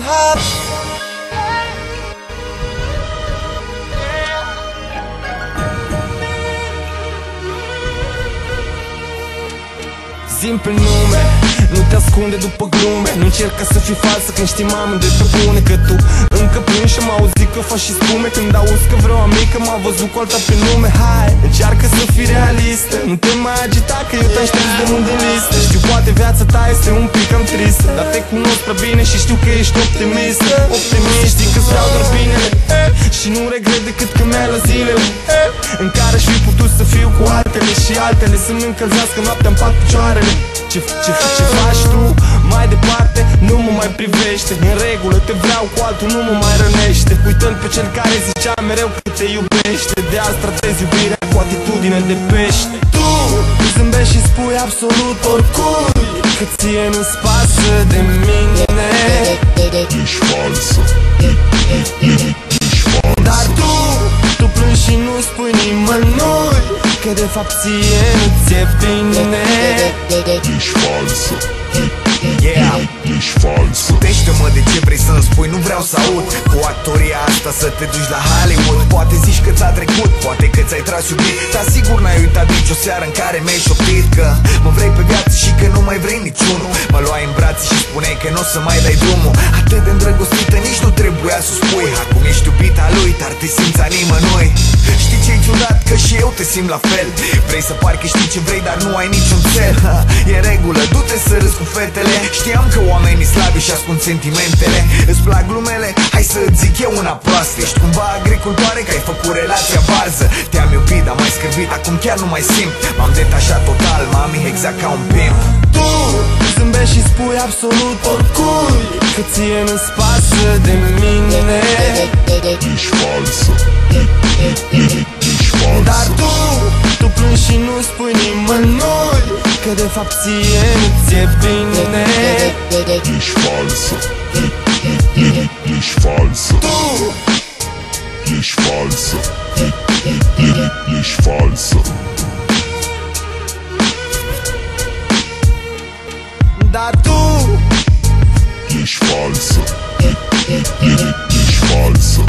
hop. Zi-mi pe nume, nu te ascunde după glume. Nu încerca să fii falsă când știm amândoi pe bune că tu încă plângi și m-au auzit că faci și spume. Când auzi că vreo amică m-a văzut cu alta pe nume. Hai, încearcă să fii realistă, nu te mai agita că eu te-am șters de mult din listă. Știu poate viața ta este un pic cam tristă, dar te cunosc prea bine și știu că ești optimistă. Optimist, știi că-ți vreau doar binele și nu regret decât că mi-ai luat zilele în care aș fi putut să fiu cu altele și altele să-mi încălzească noaptea în pat picioarele. Ce faci tu mai departe nu mă mai privește. În regulă te vreau cu altul, nu mă mai rănește. Uită-l pe cel care zicea mereu că te iubește. De azi tratezi iubirea cu atitudine de pește. Tu zâmbești și spui absolut oricui că ție nu-ți pasă de mine. Ești falsă. Dar tu plângi și nu spui nimănui că de fapt ție nu ți-e bine. Ești falsă. Ești falsă. Putește-mă de ce vrei să-mi spui, nu vreau să aud cu actoria asta să te duci la Hollywood. Poate zici că ți-a trecut, poate că ți-ai tras iubit, dar sigur n-ai uitat nici o seară în care mi-ai șoptit că mă vrei pe viață și că nu mai vrei niciunul. Mă luai în brațe și spuneai că n-o să mai dai drumul. Atât de îndrăgostită, nici nu trebuia să spui. Acum ești iubita lui, dar te simți a nimănui. Știi ce-i ciudat? Că și eu te simt la fel. Vrei să pari că știi ce vrei, dar nu ai niciun cel. E în regulă, du-te să râzi cu fetele. Știam că oamenii slabi și ascund sentimentele. Îți plac glumele? Hai să-ți zic eu una proastă. Ești cumva agricultoare că ai făcut relația varză. Te-am iubit, dar mai scârbit, acum chiar nu mai simt. M-am detașat total, mami, exact ca un pimp. Tu zâmbești și spui absolut oricui că ție nu-ți pasă de mine. Ești falsă. Ești falsă. Dar tu plângi și nu spui nimănui că de fapt ție nu ți-e bine. Ești falsă. Ești falsă. Ești falsă. Ești falsă. Dar tu ești falsă. Ești falsă.